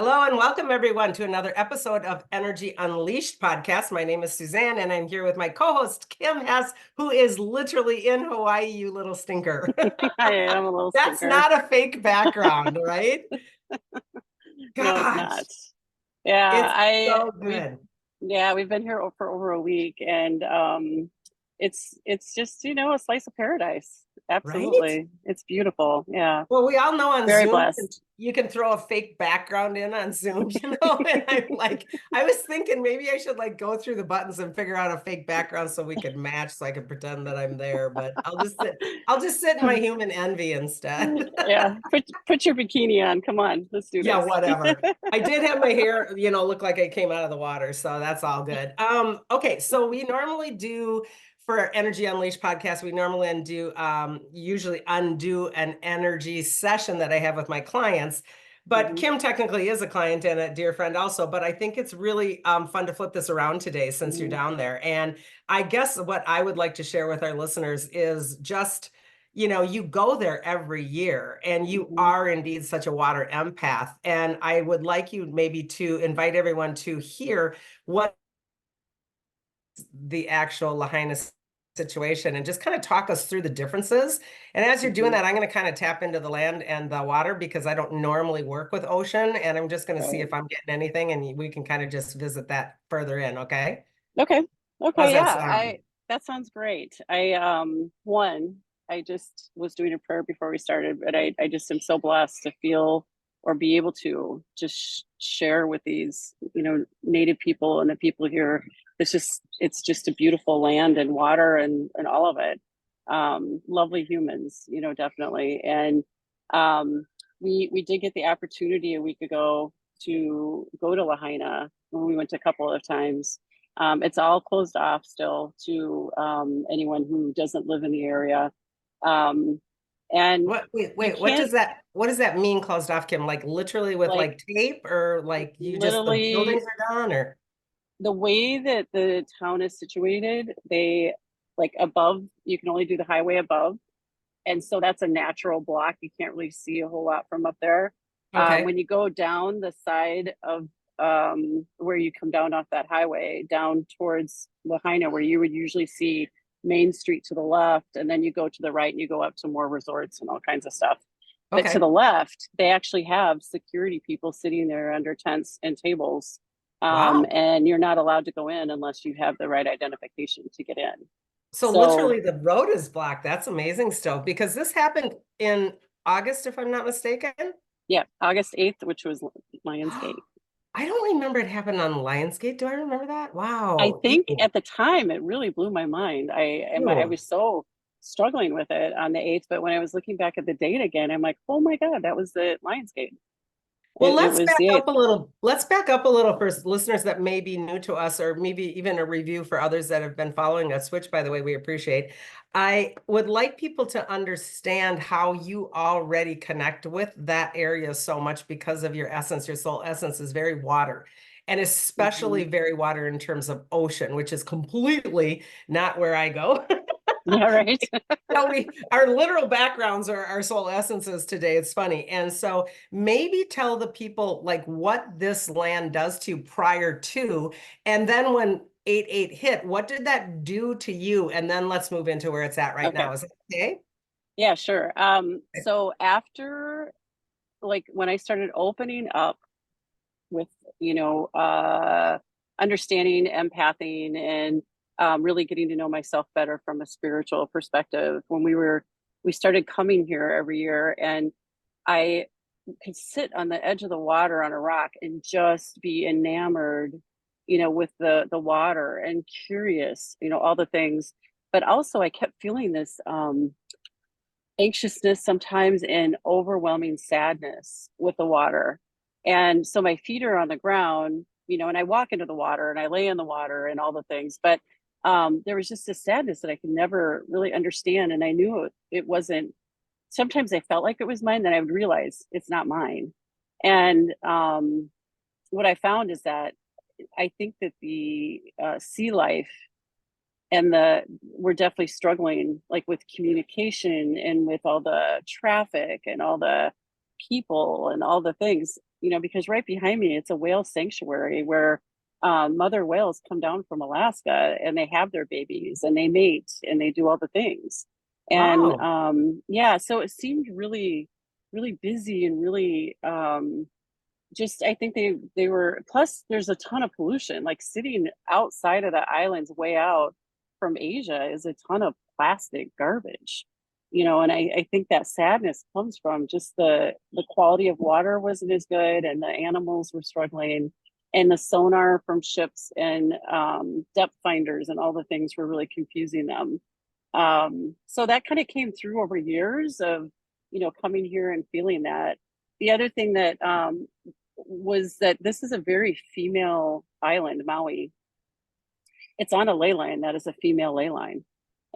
Hello and welcome everyone to another episode of Energy Unleashed podcast. My name is Suzanne and I'm here with my co-host Kim Hess, who is literally in Hawaii, you little stinker. I am a little That's stinker. not a fake background, right? No, it's not. Gosh, Yeah, it's so good. we've been here for over a week, and it's just a slice of paradise. Right? Absolutely, it's beautiful. Yeah, Well, we all know on very Zoom, blessed. you can throw a fake background in on Zoom, and I'm like, I was thinking maybe I should like go through the buttons and figure out a fake background so we could match so I could pretend that I'm there, but I'll just sit in my human envy instead. Yeah, put your bikini on. Come on, let's do Yeah, this. whatever. I did have my hair, look like I came out of the water, so that's all good. Okay, so we normally do for our Energy Unleashed podcast, we normally usually undo an energy session that I have with my clients. But Mhm, Kim technically is a client and a dear friend also, but I think it's really fun to flip this around today since you're mhm, down there. And I guess what I would like to share with our listeners is just you go there every year and you mhm. are indeed such a water empath. And I would like you maybe to invite everyone to hear what the actual Lahaina situation and just kind of talk us through the differences. And as you're doing Mhm. that, I'm going to kind of tap into the land and the water because I don't normally work with ocean. And I'm just going to see Right. if I'm getting anything and we can kind of just visit that further in. Okay. Okay. How's Okay. that Yeah. sound? That sounds great. I just was doing a prayer before we started, but I just am so blessed to feel or be able to just share with these, native people and the people here. It's just a beautiful land and water and all of it. Lovely humans, definitely. And um, we did get the opportunity a week ago to go to Lahaina when we went a couple of times. It's all closed off still to anyone who doesn't live in the area. Um, and What, you wait, can't what does that mean closed off, Kim? Like literally with like like tape or like the literally buildings are done or? the way that the town is situated, they like above, you can only do the highway above. And so that's a natural block. You can't really see a whole lot from up there. Okay. When you go down the side of where you come down off that highway, down towards Lahaina, where you would usually see Main Street to the left, and then you go to the right and you go up to more resorts and all kinds of stuff. But to Okay. the left, they actually have security people sitting there under tents and tables. Wow. And you're not allowed to go in unless you have the right identification to get in. So So literally the road is blocked. That's amazing still because this happened in August, if I'm not mistaken. yeah, August 8th, which was Lionsgate. I don't remember it happened on Lionsgate. Do I remember that? I Wow. think Ew. at the time it really blew my mind. I Ew. was so struggling with it on the 8th, but when I was looking back at the date again, I'm like, oh my God, that was the Lionsgate. Well, It let's was back the up 8th. a little. Let's back up a little for listeners that may be new to us, or maybe even a review for others that have been following us, which, by the way, we appreciate. I would like people to understand how you already connect with that area so much because of your essence. Your soul essence is very water, and especially Mhm. very water in terms of ocean, which is completely not where I go. Yeah, right. No, our literal backgrounds are our soul essences today. It's funny. And so maybe tell the people like what this land does to you prior to, and then when 8/8 hit, what did that do to you? And then let's move into where it's at right Okay. now. Is that okay? Yeah, sure. So after like when I started opening up with, you know, uh, understanding, empathing, and really getting to know myself better from a spiritual perspective, we started coming here every year, and I could sit on the edge of the water on a rock and just be enamored, with the water and curious, all the things. But also, I kept feeling this anxiousness sometimes and overwhelming sadness with the water. And so my feet are on the ground, and I walk into the water and I lay in the water and all the things. But there was just a sadness that I could never really understand. And I knew it wasn't, sometimes I felt like it was mine, then I would realize it's not mine. And what I found is that I think that the sea life and we're definitely struggling like with communication and with all the traffic and all the people and all the things, because right behind me, it's a whale sanctuary where mother whales come down from Alaska and they have their babies and they mate and they do all the things. And Wow. yeah, so it seemed really, really busy and really just, I think they were, plus there's a ton of pollution, like sitting outside of the islands way out from Asia is a ton of plastic garbage, and I think that sadness comes from just the quality of water wasn't as good and the animals were struggling, and the sonar from ships and depth finders and all the things were really confusing them. So that kind of came through over years of, coming here and feeling that. The other thing that was that this is a very female island, Maui. It's on a ley line that is a female ley line.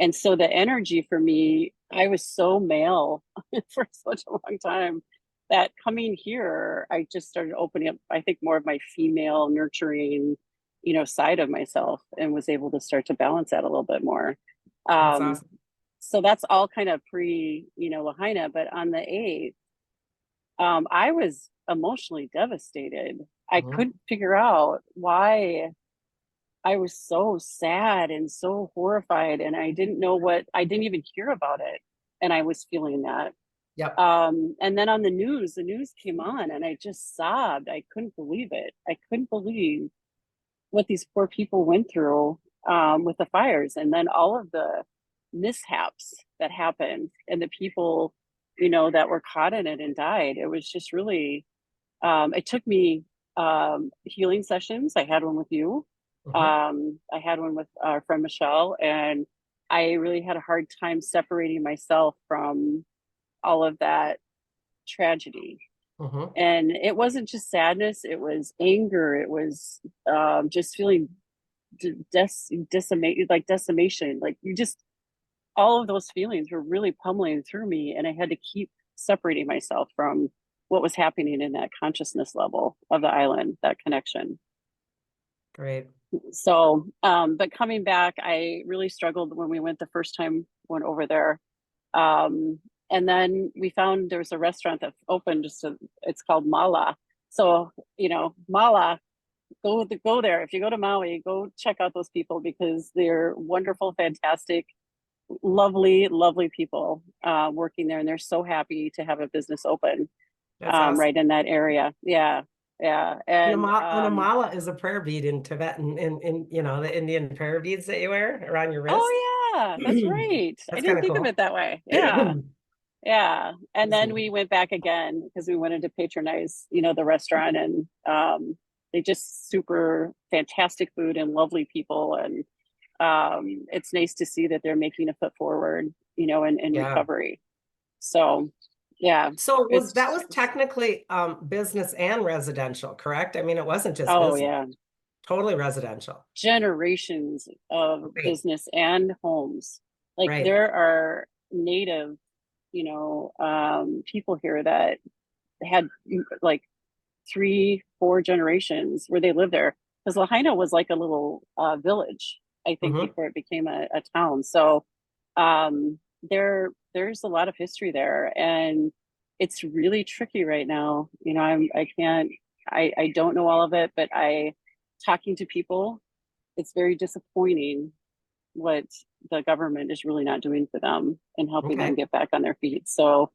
And so the energy for me, I was so male for such a long time that coming here, I just started opening up, I think, more of my female nurturing, side of myself, and was able to start to balance that a little bit more. That's Um, awesome. so that's all kind of pre, Lahaina, but on the 8th, I was emotionally devastated. I Mhm. couldn't figure out why I was so sad and so horrified, and I didn't know I didn't even hear about it. And I was feeling that. Yep. And then on the news came on, and I just sobbed. I couldn't believe it. I couldn't believe what these poor people went through with the fires, and then all of the mishaps that happened, and the people, that were caught in it and died. It was just really, it took me healing sessions. I had one with you. Mhm. I had one with our friend Michelle, and I really had a hard time separating myself from all of that tragedy. Mhm. And it wasn't just sadness, it was anger, it was just feeling decimated, like decimation, like you just, all of those feelings were really pummeling through me, and I had to keep separating myself from what was happening in that consciousness level of the island, that connection. Great. So but coming back, I really struggled when we went the first time, went over there. And then we found there was a restaurant that opened, it's called Mala. So, Mala, go there. If you go to Maui, go check out those people, because they're wonderful, fantastic, lovely, lovely people working there, and they're so happy to have a business open That's awesome. right in that area. Yeah, yeah, and Unamala is a prayer bead in Tibetan, in the Indian prayer beads that you wear around your wrist. oh yeah, that's right. I That's kind didn't of think of cool. it that way. Yeah. Yeah. And That's then neat. we went back again because we wanted to patronize, the restaurant, and they just super fantastic food and lovely people. And it's nice to see that they're making a foot forward, in Yeah. recovery. So yeah, So that it's, was technically business and residential, correct? I mean, it wasn't just oh business, yeah, totally residential. generations of Right. business and homes. Like Right. there are native, people here that had like 3, 4 generations where they lived there, because Lahaina was like a little village, I think, Hmm. before it became a town. So there's a lot of history there, and it's really tricky right now. I can't, I don't know all of it, but talking to people, it's very disappointing what the government is really not doing for them and helping them Okay. get back on their feet. So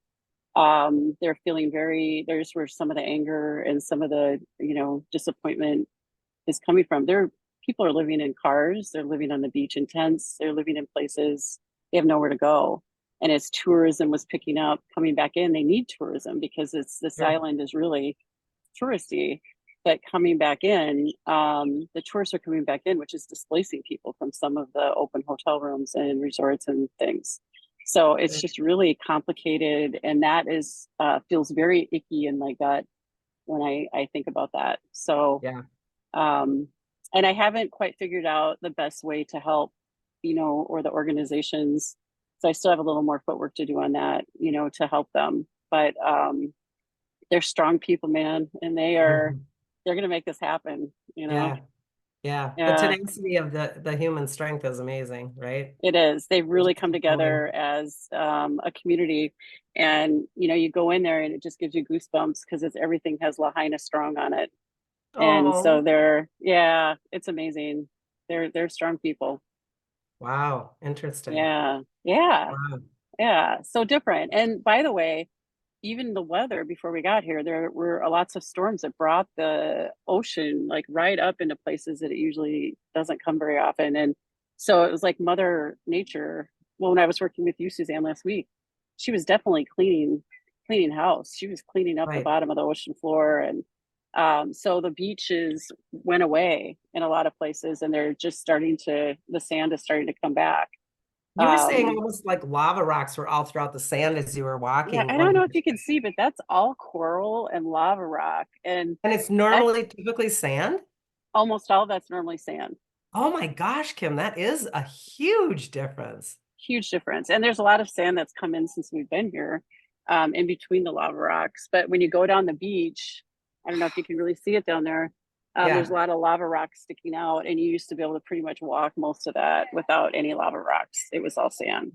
they're feeling there's where some of the anger and some of the, disappointment is coming from. People are living in cars, they're living on the beach in tents, they're living in places they have nowhere to go. And as tourism was picking up, coming back in, they need tourism because this Sure. island is really touristy. But coming back in, the tourists are coming back in, which is displacing people from some of the open hotel rooms and resorts and things. So it's just really complicated, and that is feels very icky in my gut when I think about that. So Yeah. um, and I haven't quite figured out the best way to help, or the organizations. So I still have a little more footwork to do on that, to help them. But they're strong people, man, and Mhm. they're going to make this happen. Yeah. Yeah, the Yeah, tenacity of the human strength is amazing, right? it is. They They really just come keep going. together as a community, and you go in there and it just gives you goosebumps because it's everything has Lahaina strong on it, and so Oh, yeah, it's amazing. They're strong people. wow, interesting. Yeah, yeah, Wow. yeah. So different. And by the way, even the weather before we got here, there were lots of storms that brought the ocean like right up into places that it usually doesn't come very often. And so it was like Mother Nature. Well, when I was working with you, Suzanne, last week, she was definitely cleaning house. She was cleaning up the Right. bottom of the ocean floor. And so the beaches went away in a lot of places and they're just the sand is starting to come back. You were saying Um, almost like lava rocks were all throughout the sand as you were yeah, walking I when don't you know if you can see, but that's all coral and lava rock. And and it's that's normally typically sand. almost all that's normally sand. Oh my gosh, Kim, that is a huge difference. Huge difference. And there's a lot of sand that's come in since we've been here, in between the lava rocks. But when you go down the beach, I don't know if you can really see it down there. There's a Yeah, lot of lava rocks sticking out, and you used to be able to pretty much walk most of that without any lava rocks. It was all sand.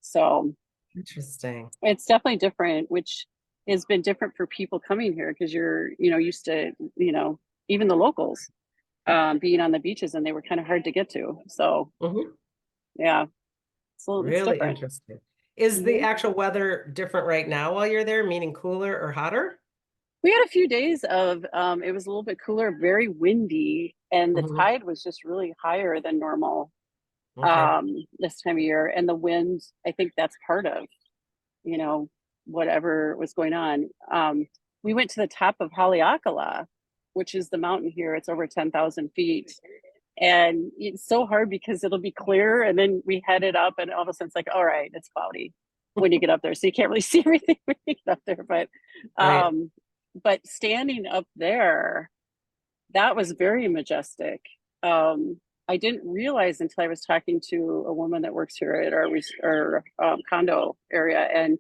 So interesting. it's definitely different, which has been different for people coming here because you're, used to, even the locals being on the beaches and they were kind of hard to get to. So Mhm. yeah, so it's Really different. interesting. Is the Hmm. actual weather different right now while you're there, meaning cooler or hotter? We had a few days of it was a little bit cooler, very windy, and the Mhm. tide was just really higher than normal Okay. this time of year. And the wind, I think that's part of, you know, whatever was going on. We went to the top of Haleakala, which is the mountain here. It's over 10,000 feet. And it's so hard because it'll be clear. And then we headed up, and all of a sudden it's like, all right, it's cloudy when you get up there. So you can't really see everything when you get up there. Right. Um, but standing up there, that was very majestic. I didn't realize until I was talking to a woman that works here at our condo area, and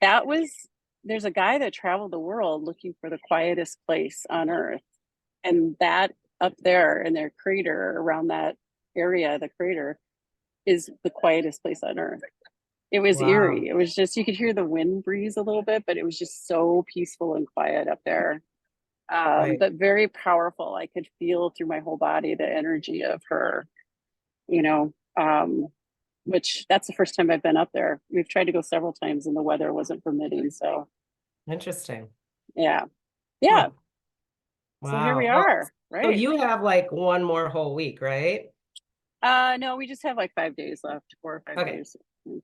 that was there's a guy that traveled the world looking for the quietest place on earth, and that up there in their crater around that area, the crater is the quietest place on earth. It was Wow. eerie. It was just you could hear the wind breeze a little bit, but it was just so peaceful and quiet up there. Right. But very powerful. I could feel through my whole body the energy of her, you know, um, which that's the first time I've been up there. We've tried to go several times and the weather wasn't permitting. So Interesting. yeah. Yeah. Huh. So here we Wow. Well, are. so Right. you have like one more whole week, right? No, we just have like 5 days left, 4 or 5 Okay. days.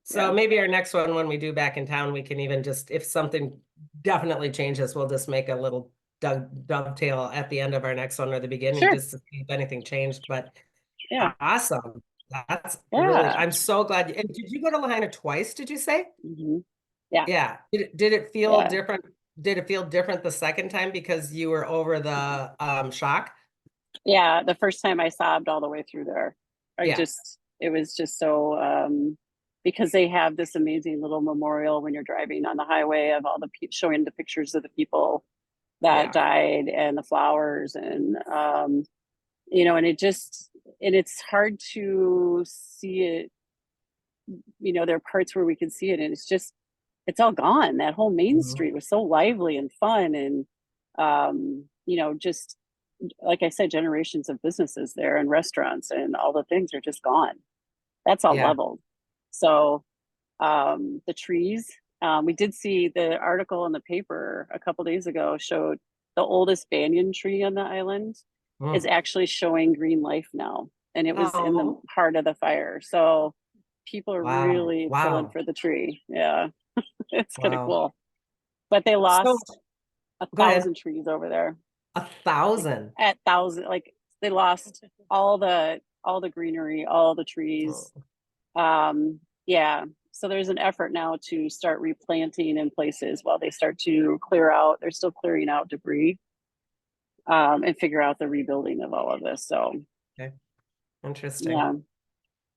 So Yeah. maybe our next one, when we do back in town, we can even just, if something definitely changes, we'll just make a little dovetail at the end of our next one or the beginning, Sure. just to see if anything changed. But Yeah. awesome. That's really, Yeah. I'm so glad. And did you go to Lahaina twice, did you say? Hmm. Yeah. Yeah. Did it feel Yeah. different? Did it feel different the second time because you were over the shock? Yeah. The first time I sobbed all the way through there. Yeah. It was just so, because they have this amazing little memorial when you're driving on the highway of all showing the pictures of the people that Yeah. died and the flowers and, and it's hard to see it. There are parts where we can see it and it's all gone. That whole main Mhm. street was so lively and fun and just like I said, generations of businesses there and restaurants and all the things are just gone. That's all Yeah. leveled. So the trees, we did see the article in the paper a couple days ago showed the oldest banyan tree on the island is Mm. actually showing green life now. And it was in the Oh, heart of the fire. So people are wow. really pulling Wow. for the tree. Yeah, it's kind of Wow. cool. But they So lost a go ahead. thousand trees over there. 1,000. At thousand, like they lost all the greenery, all the trees. Oh, Yeah. So there's an effort now to start replanting in places while they start to clear out. They're still clearing out debris, and figure out the rebuilding of all of this. So okay. Interesting. yeah.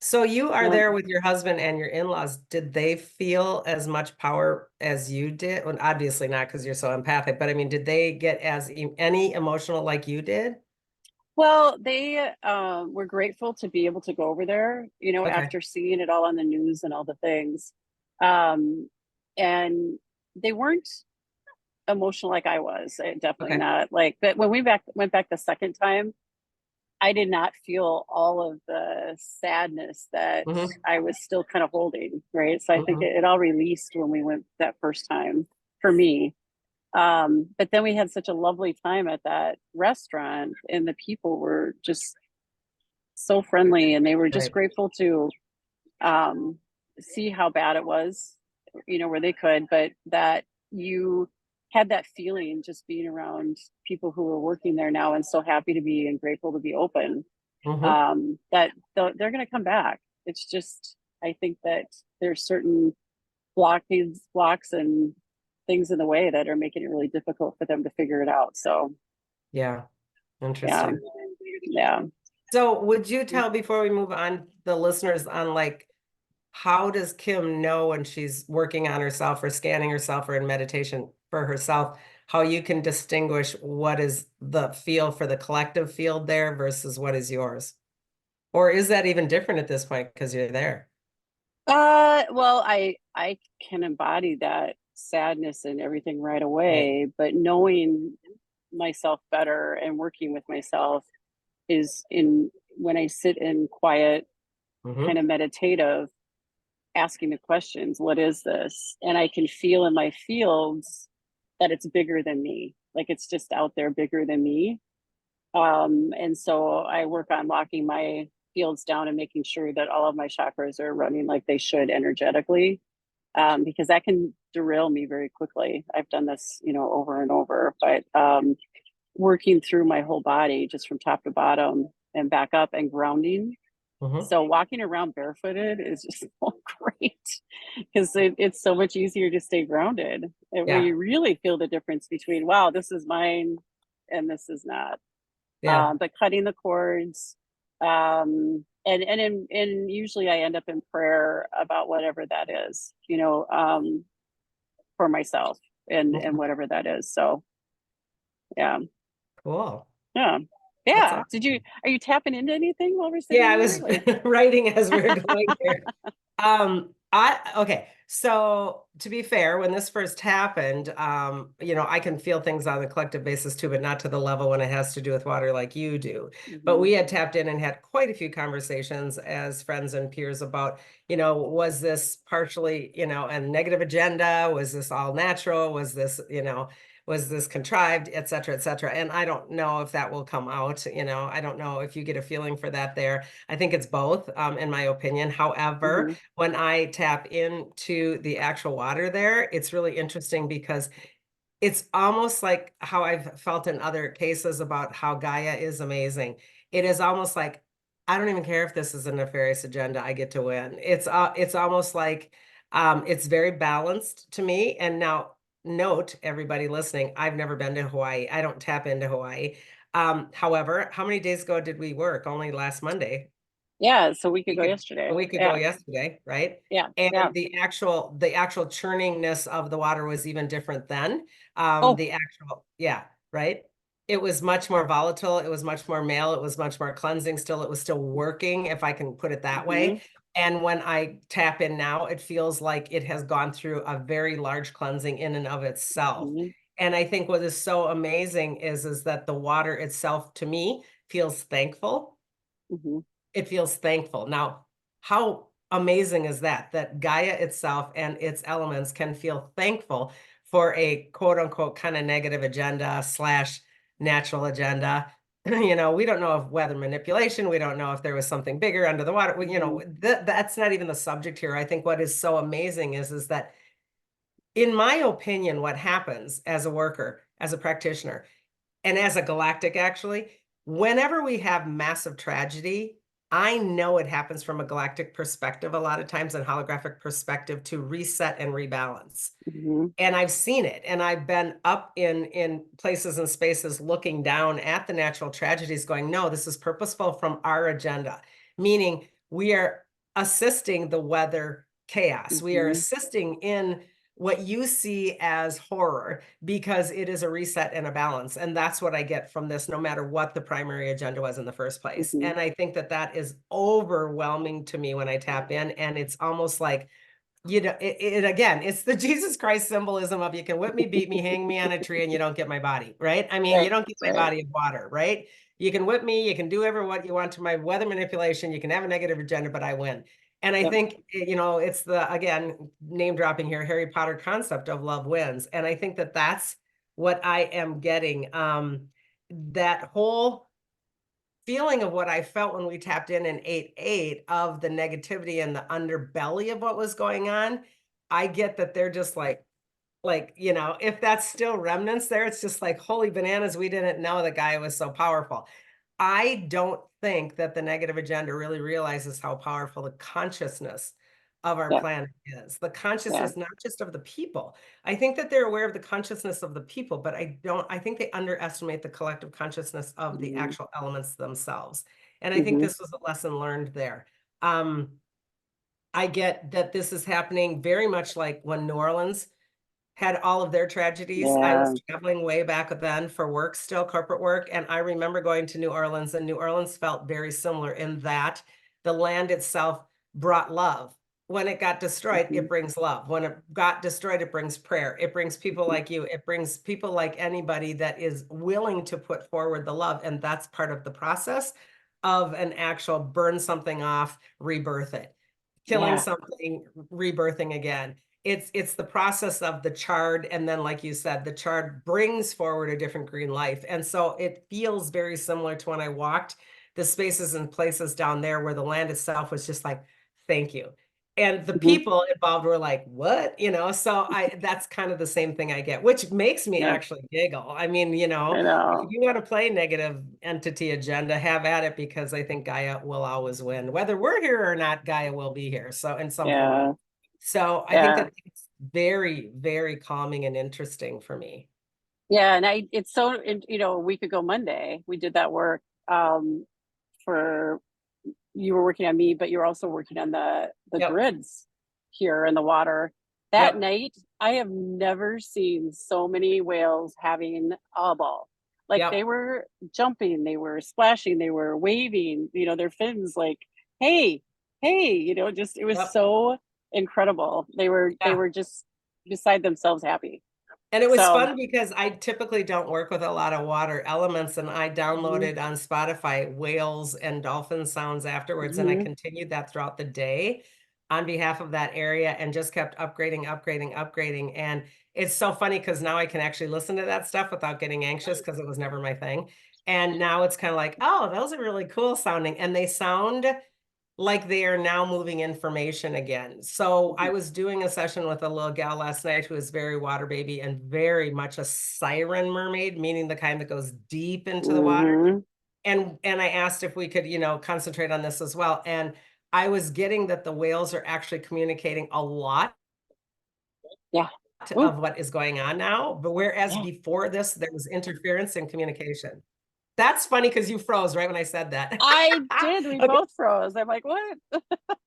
So you are Yeah. there with your husband and your in-laws. Did they feel as much power as you did? Well, obviously not because you're so empathic, but I mean, did they get any emotional like you did? Well, they were grateful to be able to go over there, Okay. after seeing it all on the news and all the things. Um, and they weren't emotional like I was. Definitely Okay. not. Like, but when we went back the second time, I did not feel all of the sadness that Hmm. I was still kind of holding, right? So I think Hmm. it all released when we went that first time for me. But then we had such a lovely time at that restaurant, and the people were just so friendly, and they were just Right. grateful to um, see how bad it was, where they could, but that you had that feeling just being around people who were working there now and so happy to be and grateful to be open, Hmm. that they're going to come back. It's just, I think that there's certain blocks and things in the way that are making it really difficult for them to figure it out. So Yeah. yeah, Interesting. yeah. So would you tell, before we move on, the listeners on like, how does Kim know when she's working on herself or scanning herself or in meditation for herself, how you can distinguish what is the feel for the collective field there versus what is yours? Or is that even different at this point because you're there? Well, I can embody that sadness and everything right Right. away, but knowing myself better and working with myself is in when I sit in quiet, kind Hmm. of meditative, asking the questions, what is this? And I can feel in my fields that it's bigger than me. Like it's just out there bigger than me. And so I work on locking my fields down and making sure that all of my chakras are running like they should energetically, because that can derail me very quickly. I've done this, over and over, but working through my whole body just from top to bottom and back up and grounding. Hmm. So walking around barefooted is just so great because it's so much easier to stay grounded. And where Yeah. you really feel the difference between, wow, this is mine and this is not. Yeah. But cutting the cords, and usually I end up in prayer about whatever that is, for myself and Mhm. whatever that is. So yeah, Cool. yeah, That's yeah. awesome. Are you tapping into anything while we're Yeah, sitting I here? was Like, writing as we are going here. Okay. So to be fair, when this first happened, I can feel things on the collective basis too, but not to the level when it has to do with water like you do. But mm-hmm, we had tapped in and had quite a few conversations as friends and peers about, was this partially, a negative agenda? Was this all natural? Was this contrived, et cetera, et cetera. And I don't know if that will come out, I don't know if you get a feeling for that there. I think it's both, in my opinion. However, mm-hmm, when I tap into the actual water there, it's really interesting because it's almost like how I've felt in other cases about how Gaia is amazing. It is almost like, I don't even care if this is a nefarious agenda, I get to win. It's almost like it's very balanced to me. And now note, everybody listening, I've never been to Hawaii. I don't tap into Hawaii. However, how many days ago did we work? Only last Monday. yeah. So we could week go ag- a yesterday. week ago Yeah, yesterday, right? yeah, And yeah. the actual churningness of the water was even different then. Oh, Yeah, right. It was much more volatile. It was much more male. It was much more cleansing still. It was still working, if I can put it that mm-hmm, way. And when I tap in now, it feels like it has gone through a very large cleansing in and of itself. mm-hmm, And I think what is so amazing is that the water itself to me feels thankful. mm-hmm, It feels thankful. Now, how amazing is that? That Gaia itself and its elements can feel thankful for a quote unquote kind of negative agenda slash natural agenda. We don't know of weather manipulation. We don't know if there was something bigger under the water. mm-hmm, That's not even the subject here. I think what is so amazing is that, in my opinion, what happens as a worker, as a practitioner, and as a galactic, actually, whenever we have massive tragedy, I know it happens from a galactic perspective a lot of times and holographic perspective to reset and rebalance. mm-hmm, And I've seen it, and I've been up in places and spaces looking down at the natural tragedies going, no, this is purposeful from our agenda, meaning we are assisting the weather chaos. We are mm-hmm, assisting in what you see as horror, because it is a reset and a balance. And that's what I get from this, no matter what the primary agenda was in the first place. Mhm. And I think that that is overwhelming to me when I tap in, and it's almost like, you know, it again, it's the Jesus Christ symbolism of, you can whip me, beat me, hang me on a tree, and you don't get my body, right? I mean, you Right, don't get my right. body of water, right? You can whip me, you can do ever what you want to my weather manipulation, you can have a negative agenda, but I win. And I Yep. think, you know, it's the, again, name dropping here, Harry Potter concept of love wins. And I think that that's what I am getting. That whole feeling of what I felt when we tapped in 8-8 of the negativity and the underbelly of what was going on. I get that they're just like, you know, if that's still remnants there, it's just like, holy bananas, we didn't know the guy was so powerful. I don't think that the negative agenda really realizes how powerful the consciousness of our Yeah. planet is. The Yeah. consciousness, not just of the people. I think that they're aware of the consciousness of the people, but I think they underestimate the collective consciousness of the Mhm. actual elements themselves. And I think Mhm. this was a lesson learned there. Um, I get that this is happening very much like when New Orleans had all of their tragedies. I Yeah. was traveling way back then for work, still corporate work, and I remember going to New Orleans, and New Orleans felt very similar in that the land itself brought love. When it got destroyed, Mhm. it brings love. When it got destroyed, it brings prayer. It brings people Mhm. like you. It brings people like anybody that is willing to put forward the love, and that's part of the process of an actual burn something off, rebirth it, killing Yeah. something, rebirthing again. It's the process of the charred, and then, like you said, the charred brings forward a different green life. And so it feels very similar to when I walked the spaces and places down there where the land itself was just like, thank you. And the Mhm. people involved were like, what? You know, so that's kind of the same thing I get, which makes me Yeah. actually giggle. I mean, you know, I if know. you want to play negative entity agenda, have at it, because I think Gaia will always win. Whether we're here or not, Gaia will be here. So in some form. Yeah. So I think Yeah. that it's very, very calming and interesting for me. Yeah. And it's so, a week ago Monday, we did that work for, you were working on me, but you were also working on the Yep. grids here in the water. That Yep. night, I have never seen so many whales having a ball. Like they Yep. were jumping, they were splashing, they were waving, their fins like, hey, hey, just it was Yep. so incredible. They Yeah. were just beside themselves happy. And it was So, fun because I typically don't work with a lot of water elements, and I mhm, downloaded on Spotify whales and dolphin sounds afterwards, and I mhm, continued that throughout the day on behalf of that area and just kept upgrading, upgrading, upgrading. And it's so funny because now I can actually listen to that stuff without getting anxious, because it was never my thing. And now it's kind of like, oh, those are really cool sounding. And they sound like they are now moving information again. So I was doing a session with a little gal last night who is very water baby and very much a siren mermaid, meaning the kind that goes deep into the water. mhm. And I asked if we could, you know, concentrate on this as well. And I was getting that the whales are actually communicating a lot Yeah. Ooh, of what is going on now. But whereas yeah. before this, there was interference in communication. That's funny because you froze right when I said that. I did. We Okay. both froze. I'm like, what?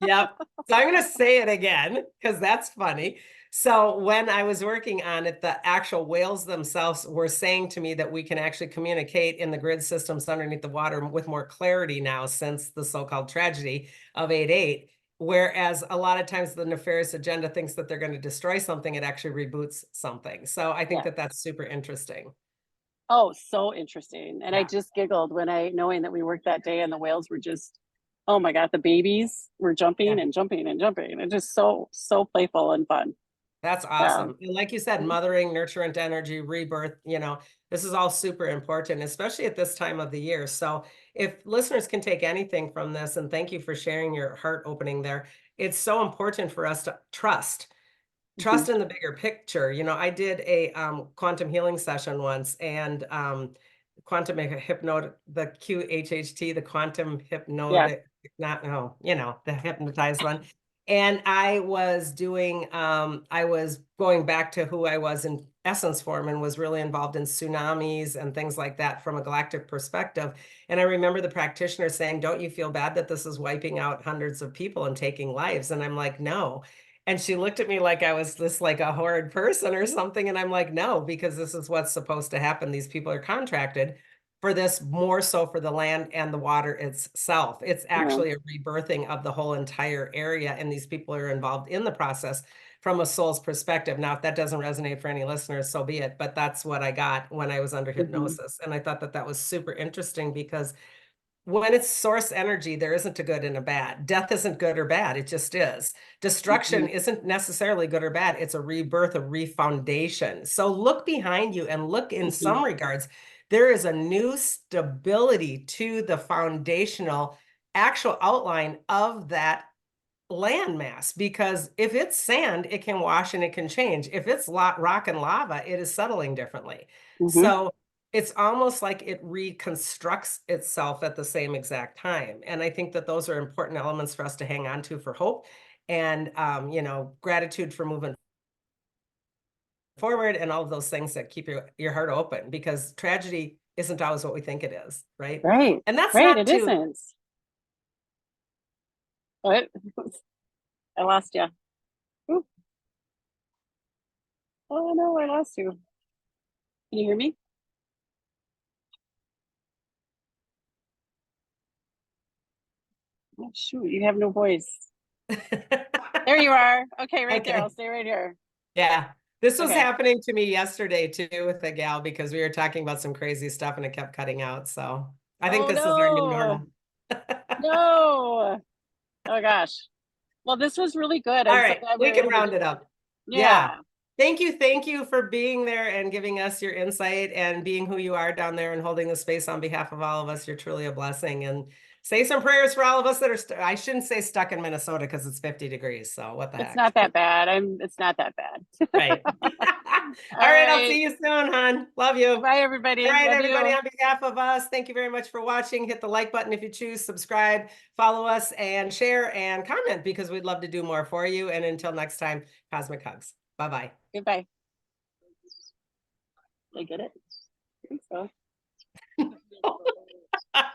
Yep. So I'm going to say it again because that's funny. So when I was working on it, the actual whales themselves were saying to me that we can actually communicate in the grid systems underneath the water with more clarity now since the so-called tragedy of 8-8. Whereas a lot of times the nefarious agenda thinks that they're going to destroy something, it actually reboots something. So I think Yeah. that that's super interesting. Oh, so interesting. And I Yeah. just giggled when knowing that we worked that day and the whales were just, oh my God, the babies were Yeah. jumping and jumping and jumping. And just so, so playful and fun. That's Yeah. awesome. And like you said, mothering, nurturant energy, rebirth, you know, this is all super important, especially at this time of the year. So if listeners can take anything from this, and thank you for sharing your heart opening there, it's so important for us to Mhm. trust in the bigger picture. You know, I did a quantum healing session once, and quantum hypnotic, the QHHT, the quantum Yeah. hypnotic, not, no, you know, the hypnotized one. And I was doing, I was going back to who I was in essence form, and was really involved in tsunamis and things like that from a galactic perspective. And I remember the practitioner saying, don't you feel bad that this is wiping out hundreds of people and taking lives? And I'm like, no. And she looked at me like I was this like a horrid person or something. And I'm like, no, because this is what's supposed to happen. These people are contracted for this more so for the land and the water itself. It's Yeah. actually a rebirthing of the whole entire area. And these people are involved in the process from a soul's perspective. Now, if that doesn't resonate for any listeners, so be it. But that's what I got when I was under hypnosis. And I thought that that was super interesting because when it's source energy, there isn't a good and a bad. Death isn't good or bad. It just is. Destruction isn't necessarily good or bad. It's a rebirth, a refoundation. So look behind you and look in some regards. There is a new stability to the foundational actual outline of that landmass, because if it's sand, it can wash and it can change. If it's rock and lava, it is settling differently. So it's almost like it reconstructs itself at the same exact time. And I think that those are important elements for us to hang on to for hope and, you know, gratitude for moving forward and all of those things that keep your heart open, because tragedy isn't always what we think it is, right? Right. And that's Right. not It to isn't. What? I lost you. Oop. Oh no, I lost you. Can you hear me? Oh shoot, you have no voice. There you are. Okay, right there. I'll Okay. stay right here. Yeah. This was Okay. happening to me yesterday too with a gal, because we were talking about some crazy stuff and it kept cutting out. So I think Oh this is our new no. normal. No. Oh gosh. Well, this was really good. All I'm so right, glad we we were can able to round do it this. up. Yeah. Yeah. Thank you for being there and giving us your insight and being who you are down there and holding the space on behalf of all of us. You're truly a blessing. And say some prayers for all of us that are, I shouldn't say stuck in Minnesota because it's 50 degrees. So what the It's heck? not that bad. It's not that bad. Right. All All right, I'll right. see you soon, hon. Love you. Bye, All everybody. right, Love everybody, you. on behalf of us, thank you very much for watching. Hit the like button if you choose, subscribe, follow us, and share and comment, because we'd love to do more for you. And until next time, cosmic hugs. Bye-bye. Goodbye. Did I get it? I think so.